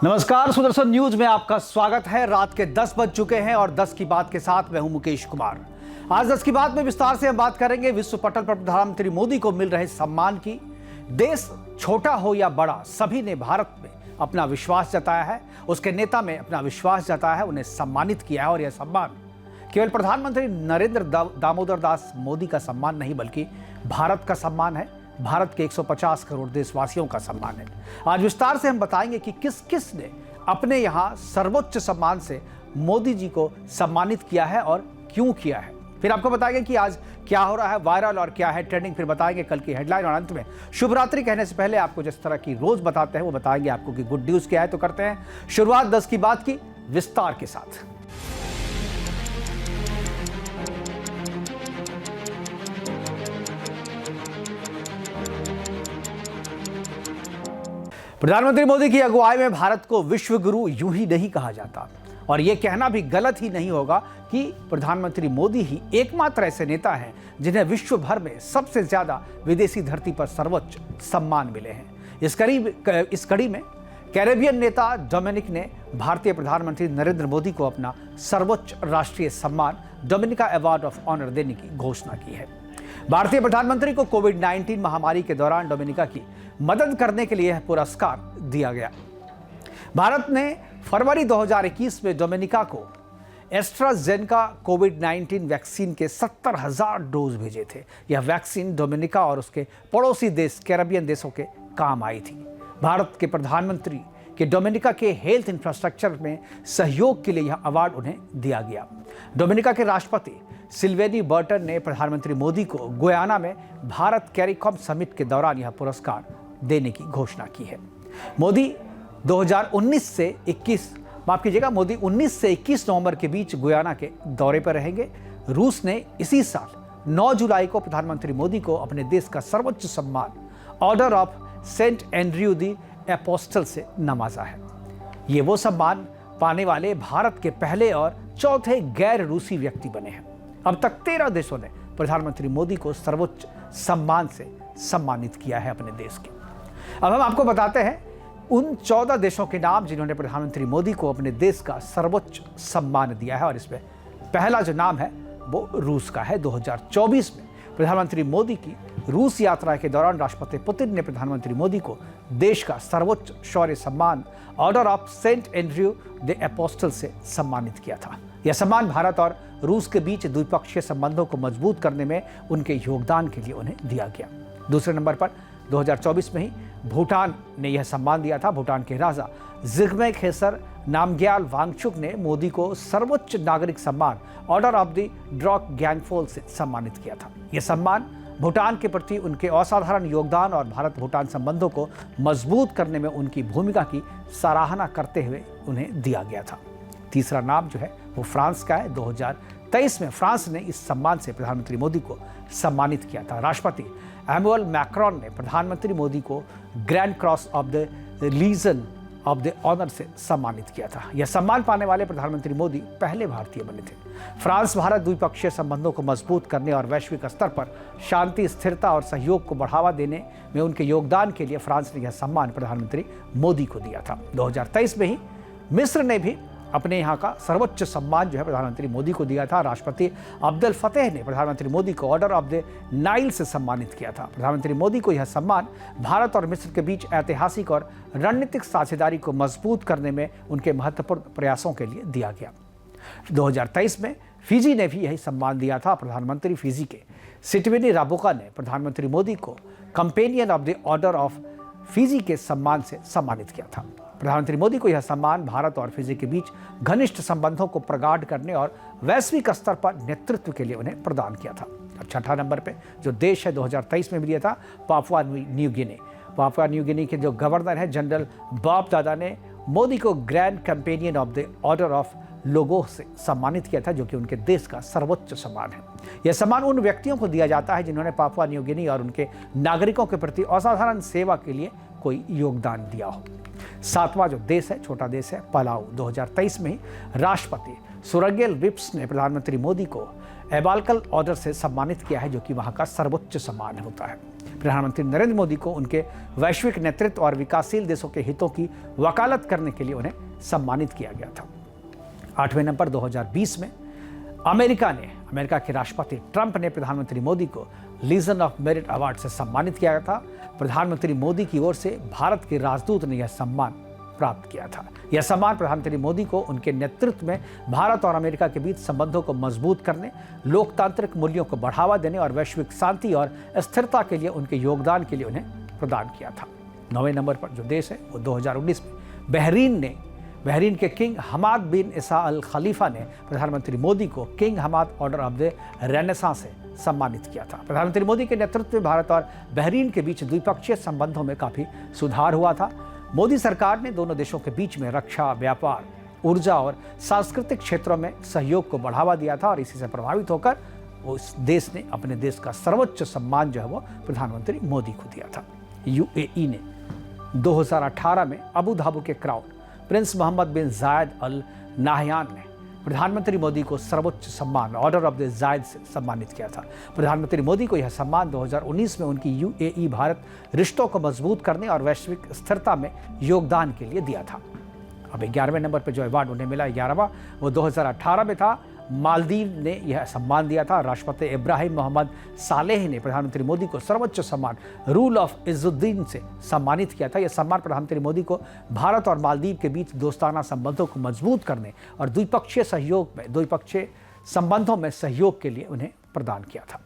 नमस्कार, सुदर्शन न्यूज में आपका स्वागत है। रात के 10 बज चुके हैं और 10 की बात के साथ मैं हूं मुकेश कुमार। आज 10 की बात में विस्तार से हम बात करेंगे विश्व पटल पर प्रधानमंत्री मोदी को मिल रहे सम्मान की। देश छोटा हो या बड़ा, सभी ने भारत में अपना विश्वास जताया है, उसके नेता में अपना विश्वास जताया है, उन्हें सम्मानित किया है। और यह सम्मान केवल प्रधानमंत्री नरेंद्र दामोदर दास मोदी का सम्मान नहीं, बल्कि भारत का सम्मान है, भारत के 150 करोड़ देशवासियों का सम्मान है। आज विस्तार से हम बताएंगे कि किस किस ने अपने यहाँ सर्वोच्च सम्मान से मोदी जी को सम्मानित किया है और क्यों किया है। फिर आपको बताएंगे कि आज क्या हो रहा है वायरल और क्या है ट्रेंडिंग। फिर बताएंगे कल की हेडलाइन और अंत में शुभ रात्रि कहने से पहले आपको जिस तरह की रोज बताते हैं वो बताएंगे आपको कि गुड न्यूज क्या है। तो करते हैं शुरुआत 10 की बात की विस्तार के साथ। प्रधानमंत्री मोदी की अगुवाई में भारत को विश्व गुरु यूं ही नहीं कहा जाता, और यह कहना भी गलत ही नहीं होगा कि प्रधानमंत्री मोदी ही एकमात्र ऐसे नेता हैं जिन्हें विश्व भर में सबसे ज्यादा विदेशी धरती पर सर्वोच्च सम्मान मिले हैं। इस कड़ी में कैरेबियन नेता डोमिनिक ने भारतीय प्रधानमंत्री नरेंद्र मोदी को अपना सर्वोच्च राष्ट्रीय सम्मान डोमिनिका अवार्ड ऑफ ऑनर देने की घोषणा की है। भारतीय प्रधानमंत्री को कोविड-19 महामारी के दौरान डोमिनिका की मदद करने के लिए यह पुरस्कार दिया गया। भारत ने फरवरी 2021 में डोमिनिका को एस्ट्राजेनेका कोविड-19 वैक्सीन के 70,000 डोज भेजे थे। यह वैक्सीन डोमिनिका और उसके पड़ोसी देश कैरेबियन देशों के काम आई थी। भारत के प्रधानमंत्री के डोमिनिका के हेल्थ इंफ्रास्ट्रक्चर में सहयोग के लिए यह अवार्ड उन्हें दिया गया। डोमिनिका के राष्ट्रपति सिल्वेनी बर्टन ने प्रधानमंत्री मोदी को गुयाना में भारत कैरिकॉम समिट के दौरान यह पुरस्कार देने की घोषणा की है। मोदी 19 से 21 नवंबर के बीच गुयाना के दौरे पर रहेंगे। रूस ने इसी साल 9 जुलाई को प्रधानमंत्री मोदी को अपने देश का सर्वोच्च सम्मान order of saint Andrew the apostle से नवाजा है। ये वो सम्मान पाने वाले भारत के पहले और चौथे गैर रूसी व्यक्ति बने हैं। अब तक 13 देशों ने प्रधानमंत्री मोदी को सर्वोच्च सम्मान से सम्मानित किया है अपने देश के। अब हम आपको बताते हैं उन 14 देशों के नाम जिन्होंने प्रधानमंत्री मोदी को अपने देश का सर्वोच्च सम्मान दिया है। और इसमें पहला जो नाम है वो रूस का है। 2024 में प्रधानमंत्री मोदी की रूस यात्रा के दौरान राष्ट्रपति पुतिन ने प्रधानमंत्री मोदी को देश का सर्वोच्च शौर्य सम्मान order of saint Andrew the apostle से सम्मानित किया था। यह सम्मान भारत और रूस के बीच द्विपक्षीय संबंधों को मजबूत करने में उनके योगदान के लिए उन्हें दिया गया। दूसरे नंबर पर 2024 में ही भूटान ने यह सम्मान दिया था। भूटान के राजा जिग्मे खेसर नामग्याल वांगचुक ने मोदी को सर्वोच्च नागरिक सम्मान ऑर्डर ऑफ द ड्रॉक ग्यांगफोल से सम्मानित किया था। यह सम्मान भूटान के प्रति उनके असाधारण योगदान और भारत भूटान संबंधों को मजबूत करने में उनकी भूमिका की सराहना करते हुए उन्हें दिया गया था। तीसरा नाम जो है वो फ्रांस का है। 2023 में फ्रांस ने इस सम्मान से प्रधानमंत्री मोदी को सम्मानित किया था। राष्ट्रपति एमुअल मैक्रोन ने प्रधानमंत्री मोदी को grand cross of the legion of the honour से सम्मानित किया था। यह सम्मान पाने वाले प्रधानमंत्री मोदी पहले भारतीय बने थे। फ्रांस भारत द्विपक्षीय संबंधों को मजबूत करने और वैश्विक स्तर पर शांति, स्थिरता और सहयोग को बढ़ावा देने में उनके योगदान के लिए फ्रांस ने यह सम्मान प्रधानमंत्री मोदी को दिया था। 2023 में ही मिस्र ने भी अपने यहाँ का सर्वोच्च सम्मान जो है प्रधानमंत्री मोदी को दिया था। राष्ट्रपति अब्दुल फतेह ने प्रधानमंत्री मोदी को ऑर्डर ऑफ द नाइल से सम्मानित किया था। प्रधानमंत्री मोदी को यह सम्मान भारत और मिस्र के बीच ऐतिहासिक और रणनीतिक साझेदारी को मजबूत करने में उनके महत्वपूर्ण प्रयासों के लिए दिया गया। 2023 में फिजी ने भी यही सम्मान दिया था। प्रधानमंत्री फिजी के सिटवेनी राबुका ने प्रधानमंत्री मोदी को companion of the order of Fiji के सम्मान से सम्मानित किया था। प्रधानमंत्री मोदी को यह सम्मान भारत और फिजी के बीच घनिष्ठ संबंधों को प्रगाढ़ करने और वैश्विक स्तर पर नेतृत्व के लिए उन्हें प्रदान किया था। अब छठा नंबर पे जो देश है 2023 में भी दिया था Papua New Guinea. Papua New Guinea के जो गवर्नर हैं जनरल बॉब दादा ने मोदी को grand companion of the order of लोगो से सम्मानित किया था, जो कि उनके देश का सर्वोच्च सम्मान है। यह सम्मान उन व्यक्तियों को दिया जाता है जिन्होंने पापुआ न्यू गिनी और उनके नागरिकों के प्रति असाधारण सेवा के लिए कोई योगदान दिया हो। सातवां जो देश है, छोटा देश है, पलाऊ। 2023 में ही राष्ट्रपति सुरगेल विप्स ने प्रधानमंत्री मोदी को एबालकल ऑर्डर से सम्मानित किया है, जो कि वहाँ का सर्वोच्च सम्मान होता है। प्रधानमंत्री नरेंद्र मोदी को उनके वैश्विक नेतृत्व और विकासशील देशों के हितों की वकालत करने के लिए उन्हें सम्मानित किया गया था। 8वें नंबर 2020 में अमेरिका के राष्ट्रपति ट्रंप ने प्रधानमंत्री मोदी को लीजन ऑफ मेरिट अवार्ड से सम्मानित किया था। प्रधानमंत्री मोदी की ओर से भारत के राजदूत ने यह सम्मान प्राप्त किया था। यह सम्मान प्रधानमंत्री मोदी को उनके नेतृत्व में भारत और अमेरिका के बीच संबंधों को मजबूत करने, लोकतांत्रिक मूल्यों को बढ़ावा देने और वैश्विक शांति और स्थिरता के लिए उनके योगदान के लिए उन्हें प्रदान किया था। 9वें नंबर पर जो देश है वो 2019 में बहरीन के किंग हमाद बिन ईसा अल खलीफा ने प्रधानमंत्री मोदी को king Hamad order of the renaissance से सम्मानित किया था। प्रधानमंत्री मोदी के नेतृत्व में भारत और बहरीन के बीच द्विपक्षीय संबंधों में काफी सुधार हुआ था। मोदी सरकार ने दोनों देशों के बीच में रक्षा, व्यापार, ऊर्जा और सांस्कृतिक क्षेत्रों में सहयोग को बढ़ावा दिया था और इसी से प्रभावित होकर उस देश ने अपने देश का सर्वोच्च सम्मान जो है वो प्रधानमंत्री मोदी को दिया था। यूएई ने 2018 में अबू धाबी के क्राउन प्रिंस मोहम्मद बिन जायद अल नाहयान ने प्रधानमंत्री मोदी को सर्वोच्च सम्मान ऑर्डर ऑफ द जायद से सम्मानित किया था। प्रधानमंत्री मोदी को यह सम्मान 2019 में उनकी यूएई भारत रिश्तों को मजबूत करने और वैश्विक स्थिरता में योगदान के लिए दिया था। अब 11वें नंबर पर जो अवार्ड उन्हें मिला 11वां वो 2018 में था। मालदीव ने यह सम्मान दिया था। राष्ट्रपति इब्राहिम मोहम्मद सालेह ने प्रधानमंत्री मोदी को सर्वोच्च सम्मान रूल ऑफ इज़्ज़ुद्दीन से सम्मानित किया था। यह सम्मान प्रधानमंत्री मोदी को भारत और मालदीव के बीच दोस्ताना संबंधों को मजबूत करने और द्विपक्षीय संबंधों में सहयोग के लिए उन्हें प्रदान किया था।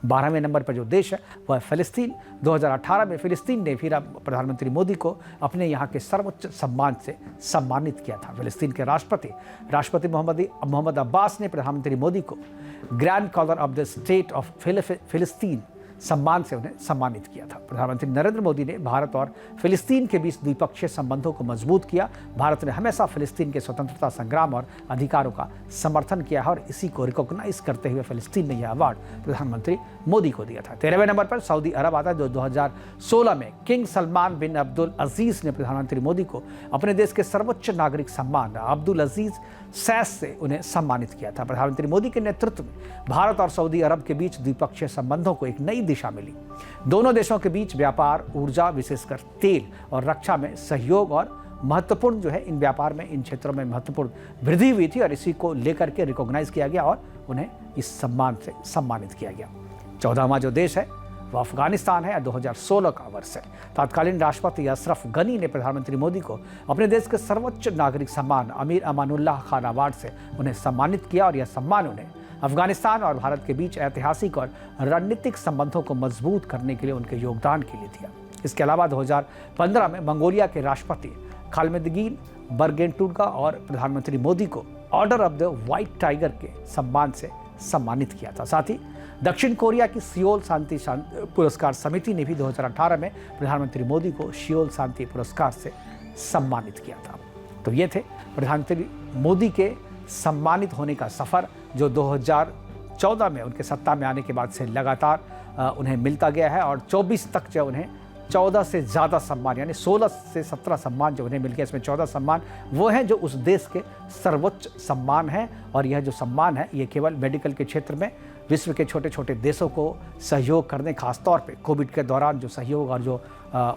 12वें नंबर पर जो देश है वह फिलिस्तीन। 2018 में फिलिस्तीन ने फिर प्रधानमंत्री मोदी को अपने यहाँ के सर्वोच्च सम्मान से सम्मानित किया था। फिलिस्तीन के राष्ट्रपति मोहम्मद अब्बास ने प्रधानमंत्री मोदी को grand collar of the state of Palestine सम्मान से उन्हें सम्मानित किया था। प्रधानमंत्री नरेंद्र मोदी ने भारत और फिलिस्तीन के बीच द्विपक्षीय संबंधों को मजबूत किया। भारत ने हमेशा फिलिस्तीन के स्वतंत्रता संग्राम और अधिकारों का समर्थन किया है और इसी को रिकॉग्नाइज करते हुए फिलिस्तीन ने यह अवार्ड प्रधानमंत्री मोदी को दिया था। 13वें नंबर पर सऊदी अरब आता है जो 2016 में किंग सलमान बिन अब्दुल अजीज ने प्रधानमंत्री मोदी को अपने देश के सर्वोच्च नागरिक सम्मान अब्दुल अजीज सैस से उन्हें सम्मानित किया था। प्रधानमंत्री मोदी के नेतृत्व में भारत और सऊदी अरब के बीच द्विपक्षीय संबंधों को एक नई दिशा मिली। दोनों देशों के बीच व्यापार, ऊर्जा, विशेषकर तेल और रक्षा में सहयोग और महत्वपूर्ण जो है इन व्यापार में इन क्षेत्रों में महत्वपूर्ण वृद्धि हुई थी और इसी को लेकर के रिकॉग्नाइज किया गया और उन्हें इस सम्मान से सम्मानित किया गया। 14वां जो देश है वह अफगानिस्तान है। 2016 का वर्ष है। तत्कालीन राष्ट्रपति अशरफ गनी ने प्रधानमंत्री मोदी को अपने देश के सर्वोच्च नागरिक सम्मान अमीर अमानुल्लाह खान अवार्ड से उन्हें सम्मानित किया और यह सम्मान उन्हें अफगानिस्तान और भारत के बीच ऐतिहासिक और रणनीतिक संबंधों को मजबूत करने के लिए उनके योगदान के लिए दिया। इसके अलावा 2015 में मंगोलिया के राष्ट्रपति खाल्मगिन बर्गेंटुगा और प्रधानमंत्री मोदी को order of the white tiger के सम्मान से सम्मानित किया था। साथ ही दक्षिण कोरिया की सियोल शांति पुरस्कार समिति ने भी 2018 में प्रधानमंत्री मोदी को सियोल शांति पुरस्कार से सम्मानित किया था। तो ये थे प्रधानमंत्री मोदी के सम्मानित होने का सफ़र जो 2014 में उनके सत्ता में आने के बाद से लगातार उन्हें मिलता गया है और 24 तक जो उन्हें 14 से ज़्यादा सम्मान यानी 16 से 17 सम्मान जो उन्हें मिल गया, इसमें 14 सम्मान वो हैं जो उस देश के सर्वोच्च सम्मान हैं। और यह जो सम्मान है ये केवल मेडिकल के क्षेत्र में विश्व के छोटे छोटे देशों को सहयोग करने, खासतौर पे कोविड के दौरान जो सहयोग और जो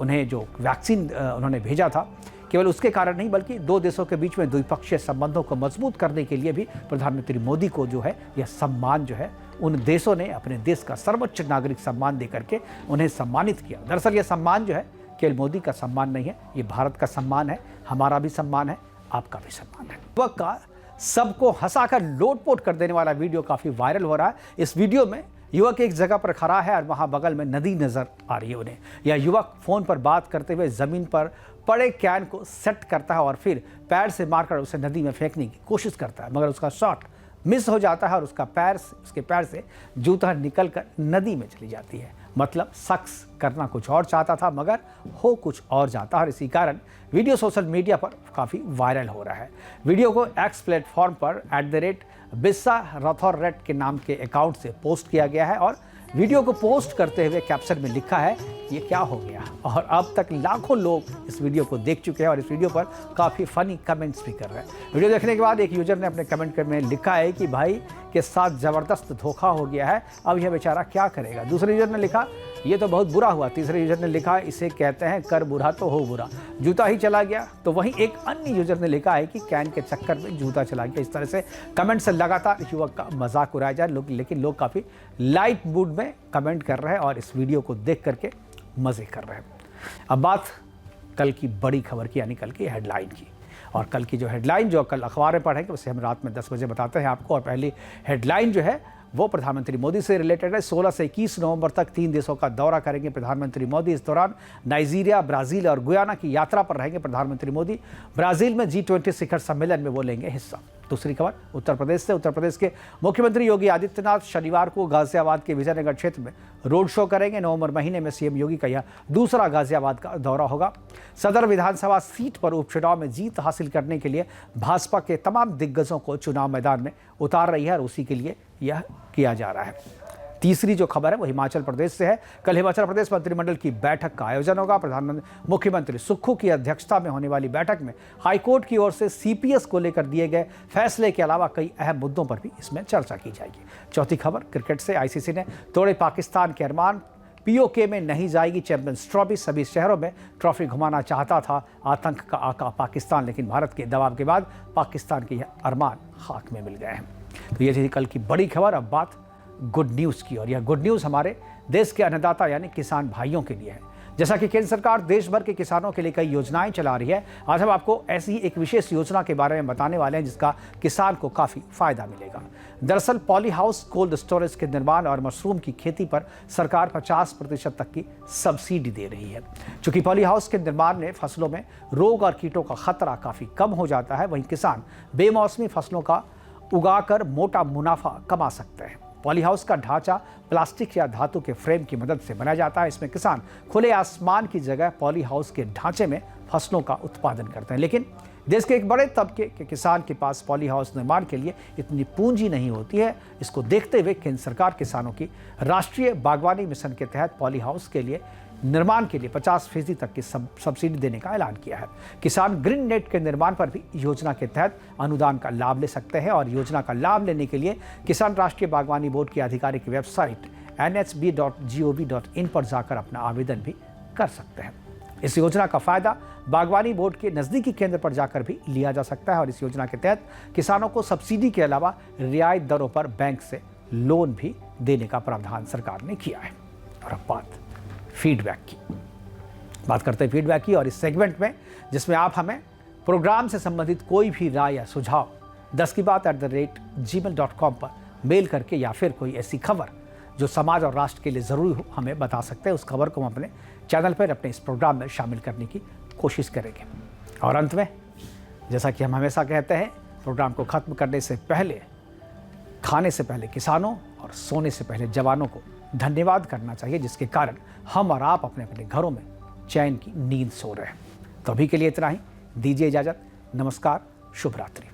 उन्हें जो वैक्सीन उन्होंने भेजा था केवल उसके कारण नहीं बल्कि दो देशों के बीच में द्विपक्षीय संबंधों को मजबूत करने के लिए भी प्रधानमंत्री मोदी को जो है यह सम्मान जो है उन देशों ने अपने देश का सर्वोच्च नागरिक सम्मान देकर के उन्हें सम्मानित किया। दरअसल यह सम्मान जो है केवल मोदी का सम्मान नहीं है, ये भारत का सम्मान है, हमारा भी सम्मान है, आपका भी सम्मान है। युवक का सबको हंसाकर लोटपोट कर देने वाला वीडियो काफ़ी वायरल हो रहा है। इस वीडियो में युवक एक जगह पर खड़ा है और वहाँ बगल में नदी नज़र आ रही है उन्हें। यह युवक फ़ोन पर बात करते हुए ज़मीन पर पड़े कैन को सेट करता है और फिर पैर से मारकर उसे नदी में फेंकने की कोशिश करता है, मगर उसका शॉट मिस हो जाता है और उसके पैर से जूता निकलकर नदी में चली जाती है। मतलब शख्स करना कुछ और चाहता था मगर हो कुछ और जाता है और इसी कारण वीडियो सोशल मीडिया पर काफ़ी वायरल हो रहा है। वीडियो को एक्स प्लेटफॉर्म पर @बिस्सा रथौर रेड के नाम के अकाउंट से पोस्ट किया गया है और वीडियो को पोस्ट करते हुए कैप्शन में लिखा है, ये क्या हो गया। और अब तक लाखों लोग इस वीडियो को देख चुके हैं और इस वीडियो पर काफ़ी फनी कमेंट्स भी कर रहे हैं। वीडियो देखने के बाद एक यूजर ने अपने कमेंट में लिखा है कि भाई के साथ ज़बरदस्त धोखा हो गया है, अब यह बेचारा क्या करेगा। दूसरे यूजर ने लिखा, ये तो बहुत बुरा हुआ। तीसरे यूजर ने लिखा, इसे कहते हैं कर बुरा तो हो बुरा, जूता ही चला गया। तो वहीं एक अन्य यूजर ने लिखा है कि कैन के चक्कर में जूता चला गया। इस तरह से कमेंट से लगातार युवक का मजाक उड़ाया जाए लेकिन लोग काफ़ी लाइट मूड में कमेंट कर रहे हैं और इस वीडियो को देख करके मज़े कर रहे हैं। अब बात कल की बड़ी खबर की, यानी कल की हेडलाइन की। और कल की जो हेडलाइन जो कल अखबार में पढ़ेंगे उसे हम रात में 10 बजे बताते हैं आपको। और पहली हेडलाइन जो है वो प्रधानमंत्री मोदी से रिलेटेड है। 16 से 21 नवंबर तक 3 देशों का दौरा करेंगे प्रधानमंत्री मोदी। इस दौरान नाइजीरिया, ब्राज़ील और गुयाना की यात्रा पर रहेंगे प्रधानमंत्री मोदी। ब्राज़ील में G20 शिखर सम्मेलन में वो लेंगे हिस्सा। दूसरी खबर उत्तर प्रदेश से। उत्तर प्रदेश के मुख्यमंत्री योगी आदित्यनाथ शनिवार को गाजियाबाद के विजयनगर क्षेत्र में रोड शो करेंगे। नवंबर महीने में सीएम योगी का यह दूसरा गाजियाबाद का दौरा होगा। सदर विधानसभा सीट पर उपचुनाव में जीत हासिल करने के लिए भाजपा के तमाम दिग्गजों को चुनाव मैदान में उतार रही है और उसी के लिए यह किया जा रहा है। तीसरी जो खबर है वो हिमाचल प्रदेश से है। कल हिमाचल प्रदेश मंत्रिमंडल की बैठक का आयोजन होगा। मुख्यमंत्री सुक्खू की अध्यक्षता में होने वाली बैठक में हाईकोर्ट की ओर से सीपीएस को लेकर दिए गए फैसले के अलावा कई अहम मुद्दों पर भी इसमें चर्चा की जाएगी। चौथी खबर क्रिकेट से। आईसीसी ने तोड़े पाकिस्तान के अरमान, पीओके में नहीं जाएगी चैंपियंस ट्रॉफी। सभी शहरों में ट्रॉफी घुमाना चाहता था आतंक का आका पाकिस्तान, लेकिन भारत के दबाव के बाद पाकिस्तान के यह अरमान खाक में मिल गए हैं। तो ये थी कल की बड़ी खबर। अब बात गुड न्यूज़ की, और यह गुड न्यूज़ हमारे देश के अन्नदाता यानी किसान भाइयों के लिए है। जैसा कि केंद्र सरकार देश भर के किसानों के लिए कई योजनाएं चला रही है, आज हम आपको ऐसी ही एक विशेष योजना के बारे में बताने वाले हैं जिसका किसान को काफ़ी फायदा मिलेगा। दरअसल पॉली हाउस कोल्ड स्टोरेज के निर्माण और मशरूम की खेती पर सरकार 50% तक की सब्सिडी दे रही है। चूंकि पॉली हाउस के निर्माण में फसलों में रोग और कीटों का खतरा काफ़ी कम हो जाता है, वहीं किसान बेमौसमी फसलों का उगाकर मोटा मुनाफा कमा सकते हैं। पॉली हाउस का ढांचा प्लास्टिक या धातु के फ्रेम की मदद से बनाया जाता है। इसमें किसान खुले आसमान की जगह पॉली हाउस के ढांचे में फसलों का उत्पादन करते हैं। लेकिन देश के एक बड़े तबके के किसान के पास पॉली हाउस निर्माण के लिए इतनी पूंजी नहीं होती है। इसको देखते हुए केंद्र सरकार किसानों की राष्ट्रीय बागवानी मिशन के तहत पॉली हाउस के लिए निर्माण के लिए 50% तक की सब्सिडी देने का ऐलान किया है। किसान ग्रीन नेट के निर्माण पर भी योजना के तहत अनुदान का लाभ ले सकते हैं और योजना का लाभ लेने के लिए किसान राष्ट्रीय बागवानी बोर्ड की आधिकारिक वेबसाइट nhb.gov.in पर जाकर अपना आवेदन भी कर सकते हैं। इस योजना का फायदा बागवानी बोर्ड के नज़दीकी केंद्र पर जाकर भी लिया जा सकता है और इस योजना के तहत किसानों को सब्सिडी के अलावा रियायत दरों पर बैंक से लोन भी देने का प्रावधान सरकार ने किया है। और अब बात करते हैं फीडबैक की, और इस सेगमेंट में जिसमें आप हमें प्रोग्राम से संबंधित कोई भी राय या सुझाव 10kibaat@gmail.com पर मेल करके या फिर कोई ऐसी खबर जो समाज और राष्ट्र के लिए ज़रूरी हो हमें बता सकते हैं। उस खबर को हम अपने चैनल पर अपने इस प्रोग्राम में शामिल करने की कोशिश करेंगे। और अंत में जैसा कि हम हमेशा कहते हैं, प्रोग्राम को ख़त्म करने से पहले, खाने से पहले किसानों और सोने से पहले जवानों को धन्यवाद करना चाहिए, जिसके कारण हम और आप अपने अपने घरों में चैन की नींद सो रहे हैं। तो अभी के लिए इतना ही, दीजिए इजाज़त। नमस्कार, शुभ रात्रि।